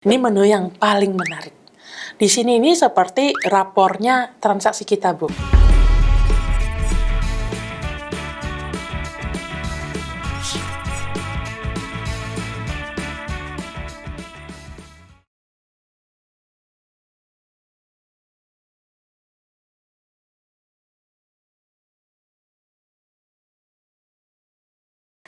Ini menu yang paling menarik. Di sini ini seperti rapornya transaksi kita, Bu.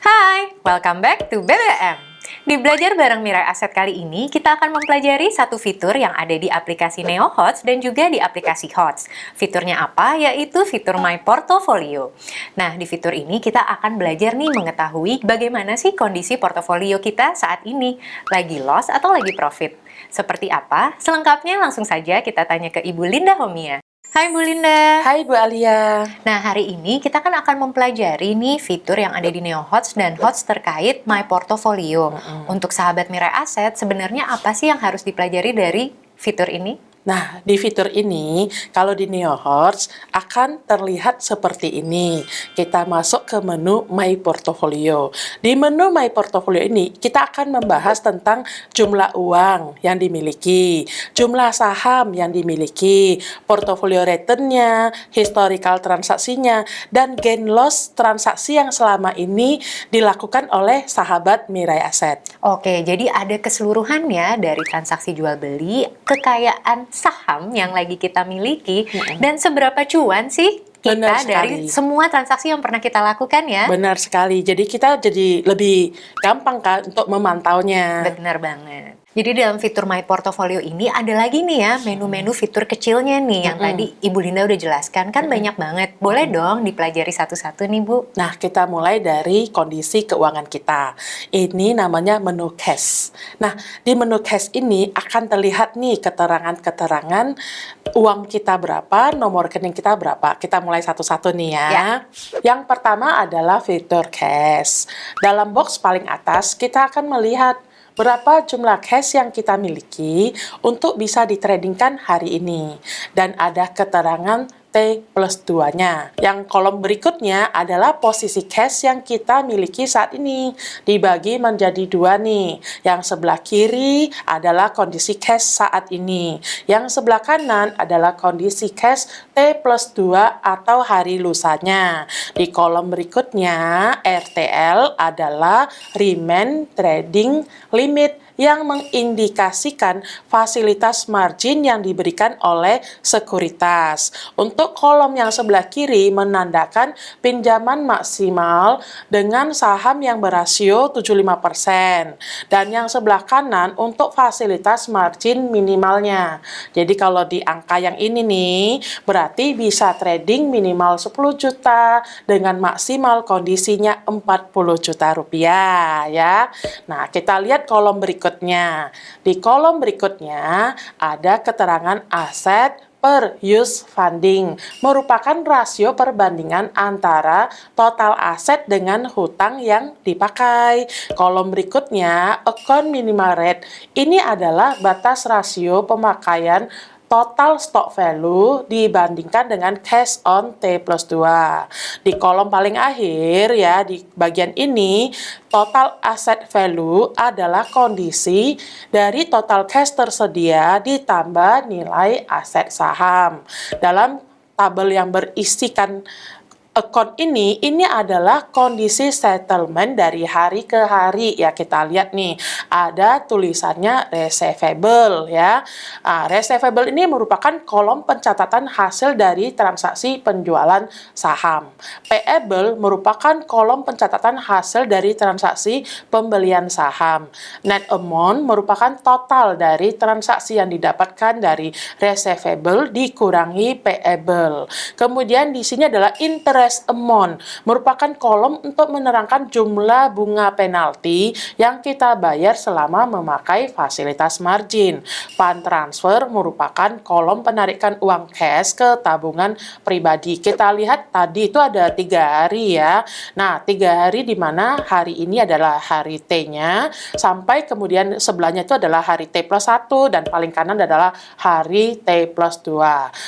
Hai, welcome back to BBM. Di Belajar Bareng Mirai Aset kali ini, kita akan mempelajari satu fitur yang ada di aplikasi Neo Hots dan juga di aplikasi Hots. Fiturnya apa? Yaitu fitur My Portfolio. Nah, di fitur ini kita akan belajar nih mengetahui bagaimana sih kondisi portofolio kita saat ini. Lagi loss atau lagi profit? Seperti apa? Selengkapnya langsung saja kita tanya ke Ibu Linda Homia. Hai Bu Linda. Hai Bu Alia. Nah, hari ini kita kan akan mempelajari nih fitur yang ada di Neo Hots dan Hots terkait My Portfolio. Untuk sahabat Mirai Aset, sebenarnya apa sih yang harus dipelajari dari fitur ini? Nah, di fitur ini, kalau di Neo Hots akan terlihat seperti ini. Kita masuk ke menu My Portfolio. Di menu My Portfolio ini, kita akan membahas tentang jumlah uang yang dimiliki, jumlah saham yang dimiliki, portofolio return-nya, historical transaksinya, dan gain loss transaksi yang selama ini dilakukan oleh sahabat Mirai Aset. Oke, jadi ada keseluruhannya dari transaksi jual beli, kekayaan saham yang lagi kita miliki, dan seberapa cuan sih kita Benar dari sekali. semua transaksi yang pernah kita lakukan ya? Benar sekali. Jadi kita jadi lebih gampang kan untuk memantaunya. Benar banget. Jadi dalam fitur My Portfolio ini ada lagi nih ya menu-menu fitur kecilnya nih yang tadi Ibu Linda udah jelaskan kan banyak banget. Boleh dong dipelajari satu-satu nih Bu. Nah, kita mulai dari kondisi keuangan kita. Ini namanya menu cash. Nah, di menu cash ini akan terlihat nih keterangan-keterangan uang kita berapa, nomor rekening kita berapa. Kita mulai satu-satu nih ya. Yang pertama adalah fitur cash. Dalam box paling atas, kita akan melihat berapa jumlah cash yang kita miliki untuk bisa ditradingkan hari ini. Dan ada keterangan T+2-nya. Yang kolom berikutnya adalah posisi cash yang kita miliki saat ini. Dibagi menjadi dua nih. Yang sebelah kiri adalah kondisi cash saat ini. Yang sebelah kanan adalah kondisi cash T+2 atau hari lusanya. Di kolom berikutnya, RTL adalah Remain Trading Limit yang mengindikasikan fasilitas margin yang diberikan oleh sekuritas. Untuk kolom yang sebelah kiri menandakan pinjaman maksimal dengan saham yang berasio 75%. Dan yang sebelah kanan untuk fasilitas margin minimalnya. Jadi kalau di angka yang ini nih, berarti bisa trading minimal 10 juta dengan maksimal kondisinya 40 juta rupiah ya. Nah, kita lihat kolom berikutnya. Di kolom berikutnya ada keterangan aset per use funding, merupakan rasio perbandingan antara total aset dengan hutang yang dipakai. Kolom berikutnya, account minimal rate, ini adalah batas rasio pemakaian total stock value dibandingkan dengan cash on T+2. Di kolom paling akhir ya, di bagian ini, total asset value adalah kondisi dari total cash tersedia ditambah nilai aset saham. Dalam tabel yang berisikan account ini adalah kondisi settlement dari hari ke hari ya. Kita lihat nih, ada tulisannya receivable ya. Receivable ini merupakan kolom pencatatan hasil dari transaksi penjualan saham. Payable merupakan kolom pencatatan hasil dari transaksi pembelian saham. Net amount merupakan total dari transaksi yang didapatkan dari receivable dikurangi payable. Kemudian di sini adalah interest amount, merupakan kolom untuk menerangkan jumlah bunga penalti yang kita bayar selama memakai fasilitas margin. Fund transfer merupakan kolom penarikan uang cash ke tabungan pribadi. Kita lihat tadi itu ada 3 hari ya. Nah, 3 hari di mana hari ini adalah hari T-nya, sampai kemudian sebelahnya itu adalah hari T+1 dan paling kanan adalah hari T+2.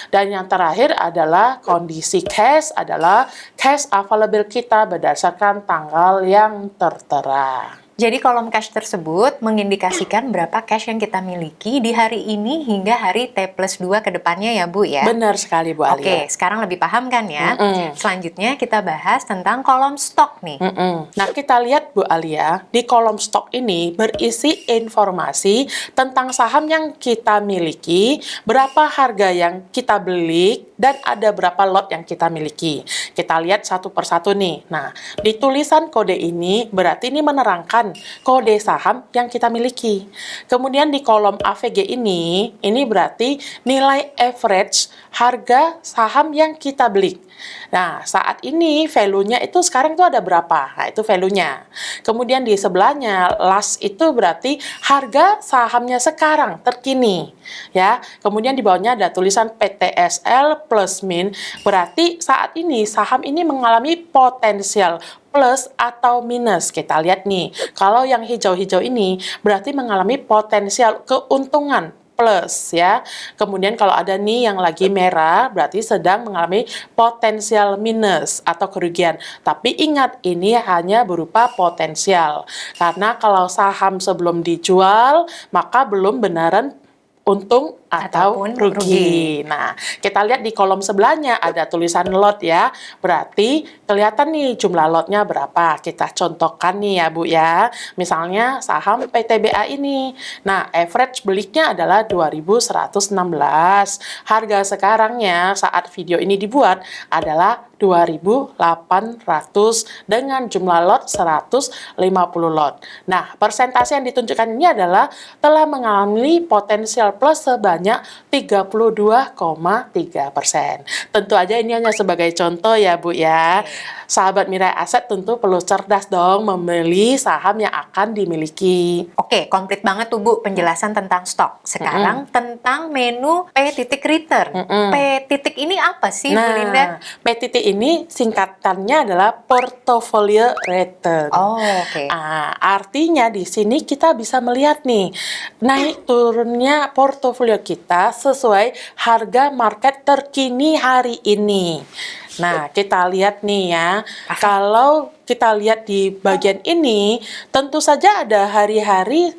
Dan yang terakhir adalah kondisi cash adalah cash available kita berdasarkan tanggal yang tertera. Jadi kolom cash tersebut mengindikasikan berapa cash yang kita miliki di hari ini hingga hari T+2 ke depannya ya Bu ya? Benar sekali Bu Alia. Oke, sekarang lebih paham kan ya? Selanjutnya kita bahas tentang kolom stok nih. Nah, kita lihat Bu Alia, di kolom stok ini berisi informasi tentang saham yang kita miliki, berapa harga yang kita beli, dan ada berapa lot yang kita miliki. Kita lihat satu persatu nih. Nah, di tulisan kode ini berarti ini menerangkan kode saham yang kita miliki. Kemudian di kolom AVG ini berarti nilai average harga saham yang kita beli. Nah, saat ini value-nya itu sekarang itu ada berapa? Nah, itu value-nya. Kemudian di sebelahnya, last itu berarti harga sahamnya sekarang, terkini. Ya. Kemudian di bawahnya ada tulisan PTSL plus min, berarti saat ini saham ini mengalami potensial plus atau minus. Kita lihat nih, kalau yang hijau-hijau ini berarti mengalami potensial keuntungan plus ya. Kemudian kalau ada nih yang lagi merah berarti sedang mengalami potensial minus atau kerugian. Tapi ingat ini hanya berupa potensial. Karena kalau saham sebelum dijual maka belum benaran untung atau Ataupun rugi. Nah, kita lihat di kolom sebelahnya ada tulisan lot ya. Berarti kelihatan nih jumlah lotnya berapa. Kita contohkan nih ya Bu ya. Misalnya saham PTBA ini. Nah, average belinya adalah 2.116. Harga sekarangnya saat video ini dibuat adalah 2.800 dengan jumlah lot 150 lot. Nah, persentase yang ditunjukkan ini adalah telah mengalami potensial plus sebanyak 32,3%. Tentu aja ini hanya sebagai contoh ya Bu ya. Sahabat Mirai Aset tentu perlu cerdas dong memilih saham yang akan dimiliki. Oke, komplit banget tuh Bu penjelasan tentang stok. Sekarang tentang menu P titik return. P titik ini apa sih Bu Linda? P titik ini singkatannya adalah portfolio return. Oh, oke. Artinya di sini kita bisa melihat nih naik turunnya portofolio kita sesuai harga market terkini hari ini. Nah, kita lihat nih ya, kalau kita lihat di bagian ini, tentu saja ada hari-hari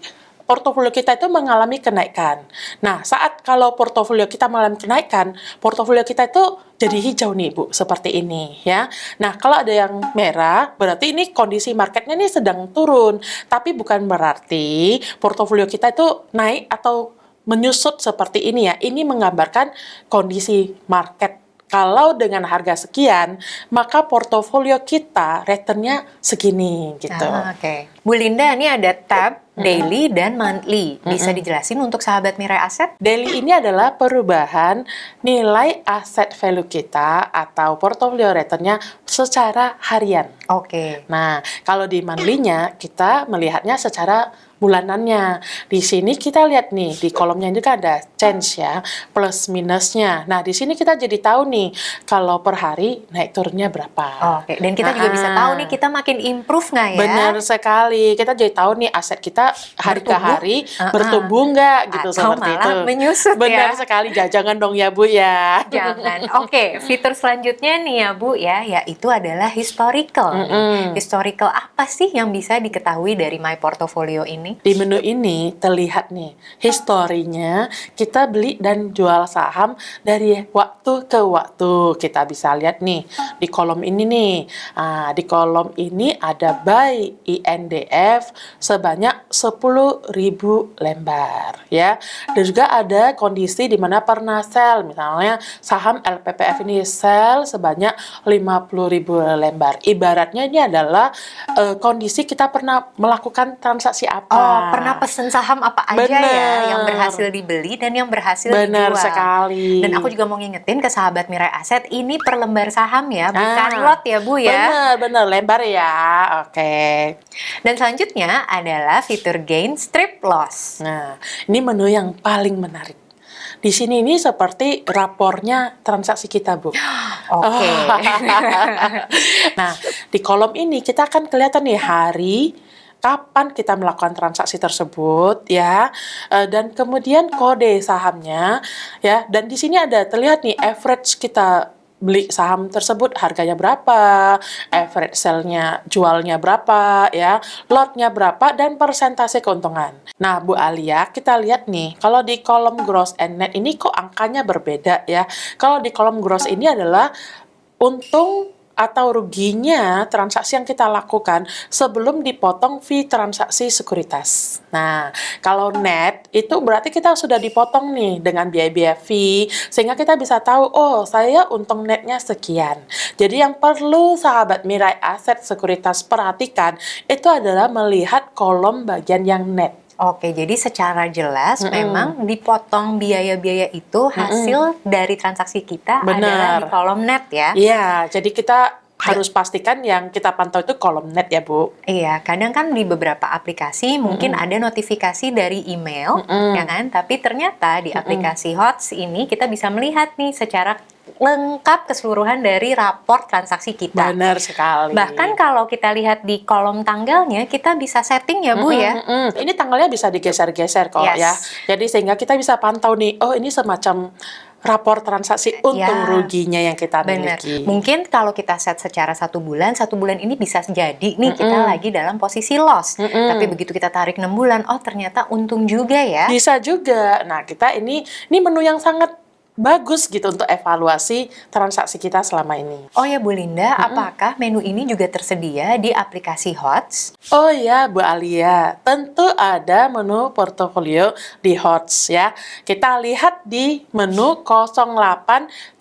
portofolio kita itu mengalami kenaikan. Nah, saat kalau portofolio kita mengalami kenaikan, portofolio kita itu jadi hijau nih Bu, seperti ini ya. Nah, kalau ada yang merah, berarti ini kondisi marketnya ini sedang turun. Tapi bukan berarti portofolio kita itu naik atau menyusut seperti ini ya. Ini menggambarkan kondisi market. Kalau dengan harga sekian, maka portofolio kita returnnya segini gitu. Oke. Bu Linda, ini ada tab daily dan monthly. Bisa dijelasin untuk sahabat Mirai Aset? Daily ini adalah perubahan nilai aset value kita atau portofolio returnnya secara harian. Oke. Nah, kalau di monthly-nya kita melihatnya secara bulanannya. Di sini kita lihat nih, di kolomnya juga ada change ya, plus minusnya. Nah, di sini kita jadi tahu nih, kalau per hari naik turunnya berapa. Oke, dan kita juga bisa tahu nih, kita makin improve nggak ya? Benar sekali. Kita jadi tahu nih aset kita hari ke hari bertumbuh nggak gitu, Atau seperti malah itu. menyusut Benar ya? sekali. Jangan dong ya Bu ya. Jangan. Oke, fitur selanjutnya nih ya Bu ya, yaitu adalah historical. Historical apa sih yang bisa diketahui dari My Portfolio ini? Di menu ini terlihat nih historinya kita beli dan jual saham dari waktu ke waktu. Kita bisa lihat nih di kolom ini nih. Di kolom ini ada buy INDF sebanyak 10.000 lembar ya. Dan juga ada kondisi di mana pernah sell, misalnya saham LPPF ini sell sebanyak 50.000 lembar. Ibaratnya ini adalah kondisi kita pernah melakukan transaksi apa. Oh, pernah pesen saham apa aja Bener. ya yang berhasil dibeli dan yang berhasil Benar dijual. sekali. Dan aku juga mau ngingetin ke sahabat Mirai Aset, ini per lembar saham ya, bukan lot ya Bu ya. Benar lembar ya. Oke. Dan selanjutnya adalah fitur gain strip loss. Nah, ini menu yang paling menarik. Di sini ini seperti rapornya transaksi kita, Bu. Oke. Nah, di kolom ini kita akan kelihatan nih hari kapan kita melakukan transaksi tersebut ya, dan kemudian kode sahamnya ya, dan di sini ada terlihat nih average kita beli saham tersebut harganya berapa, average sell-nya, jualnya berapa, ya, lot-nya berapa, dan persentase keuntungan. Nah, Bu Alia, kita lihat nih, kalau di kolom gross and net ini kok angkanya berbeda ya. Kalau di kolom gross ini adalah untung atau ruginya transaksi yang kita lakukan sebelum dipotong fee transaksi sekuritas. Nah, kalau net itu berarti kita sudah dipotong nih dengan biaya-biaya fee, sehingga kita bisa tahu, oh saya untung netnya sekian. Jadi yang perlu sahabat Mirai Aset Sekuritas perhatikan itu adalah melihat kolom bagian yang net. Oke, jadi secara jelas memang dipotong biaya-biaya itu hasil dari transaksi kita adalah di Benar. kolom net ya. Iya, jadi kita harus pastikan yang kita pantau itu kolom net ya, Bu. Iya, kadang kan di beberapa aplikasi mungkin ada notifikasi dari email, ya kan? Tapi ternyata di aplikasi HOTS ini kita bisa melihat nih secara lengkap keseluruhan dari rapor transaksi kita. Benar sekali. Bahkan kalau kita lihat di kolom tanggalnya, kita bisa setting ya Bu ya. Ini tanggalnya bisa digeser-geser kok Yes. ya. Jadi sehingga kita bisa pantau nih, oh ini semacam rapor transaksi untung Ya. ruginya yang kita Benar. miliki. Mungkin kalau kita set secara 1 bulan ini bisa jadi nih kita lagi dalam posisi loss. Tapi begitu kita tarik 6 bulan, oh ternyata untung juga ya. Bisa juga. Nah, kita ini menu yang sangat bagus gitu untuk evaluasi transaksi kita selama ini. Oh ya Bu Linda, apakah menu ini juga tersedia di aplikasi HOTS? Oh ya, Bu Alia, tentu ada menu portofolio di HOTS ya. Kita lihat di menu 0800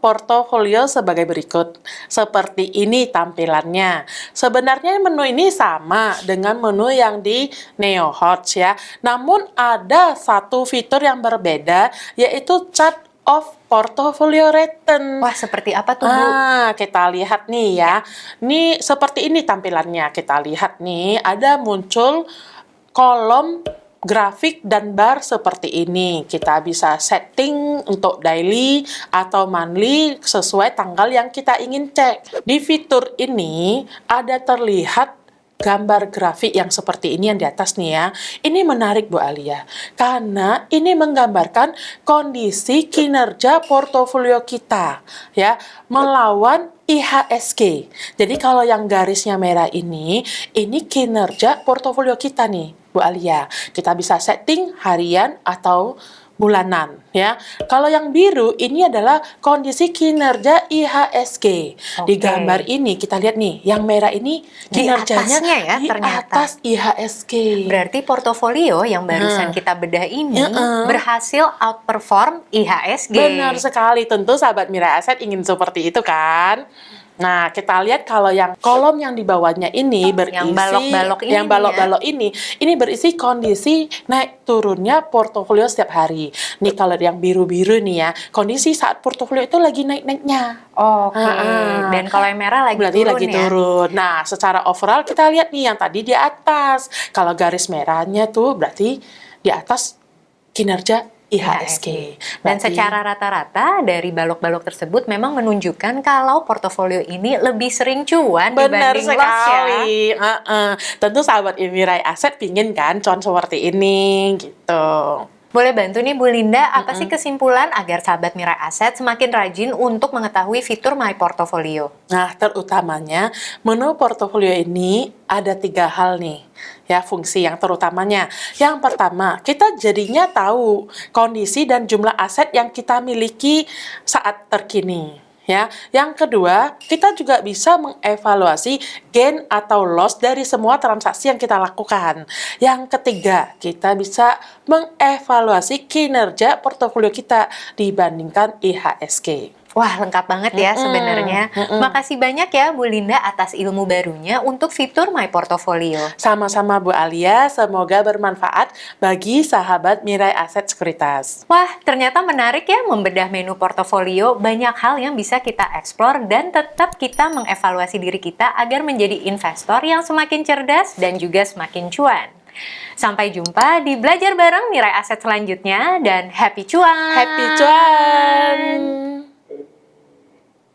portofolio sebagai berikut. Seperti ini tampilannya. Sebenarnya menu ini sama dengan menu yang di Neo HOTS ya. Namun ada satu fitur yang berbeda, yaitu chart of portfolio return. Wah, seperti apa tuh Bu? Kita lihat nih ya. Ini seperti ini tampilannya. Kita lihat nih, ada muncul kolom grafik dan bar seperti ini. Kita bisa setting untuk daily atau monthly sesuai tanggal yang kita ingin cek. Di fitur ini ada terlihat gambar grafik yang seperti ini yang di atas nih ya. Ini menarik Bu Alia, karena ini menggambarkan kondisi kinerja portofolio kita ya melawan IHSG. Jadi kalau yang garisnya merah ini kinerja portofolio kita nih Bu Alia. Kita bisa setting harian atau bulanan ya. Kalau yang biru ini adalah kondisi kinerja IHSG. Di Oke. gambar ini kita lihat nih, yang merah ini Di kinerjanya atasnya ya, di ternyata. atas IHSG. Berarti portofolio yang barusan kita bedah ini berhasil outperform IHSG. Benar sekali, tentu sahabat Mirai Aset ingin seperti itu kan. Nah, kita lihat kalau yang kolom yang di bawahnya ini berisi Yang balok-balok ini yang balok-balok ini berisi kondisi naik turunnya portofolio setiap hari. Nih kalau yang biru-biru nih ya, kondisi saat portofolio itu lagi naik-naiknya. Oke. Dan kalau yang merah lagi Berarti turun lagi ya. turun. Nah, secara overall kita lihat nih yang tadi di atas. Kalau garis merahnya tuh berarti di atas kinerja IHSG. Dan Berarti- secara rata-rata dari balok-balok tersebut memang menunjukkan kalau portofolio ini lebih sering cuan Benar dibanding loss ya. sekali. Tentu sahabat Mirai Aset pingin kan cuan seperti ini gitu. Boleh bantu nih Bu Linda, apa sih kesimpulan agar sahabat Mirai Aset semakin rajin untuk mengetahui fitur My Portfolio? Nah, terutamanya menu portofolio ini ada 3 hal nih ya fungsi yang terutamanya. Yang pertama, kita jadinya tahu kondisi dan jumlah aset yang kita miliki saat terkini. Ya, yang kedua, kita juga bisa mengevaluasi gain atau loss dari semua transaksi yang kita lakukan. Yang ketiga, kita bisa mengevaluasi kinerja portofolio kita dibandingkan IHSG. Wah, lengkap banget ya sebenarnya. Makasih banyak ya Bu Linda atas ilmu barunya untuk fitur My Portfolio. Sama-sama Bu Alia, semoga bermanfaat bagi sahabat Mirai Aset Sekuritas. Wah, ternyata menarik ya membedah menu portofolio. Banyak hal yang bisa kita eksplor dan tetap kita mengevaluasi diri kita agar menjadi investor yang semakin cerdas dan juga semakin cuan. Sampai jumpa di Belajar Bareng Mirai Aset selanjutnya dan happy cuan! Happy cuan!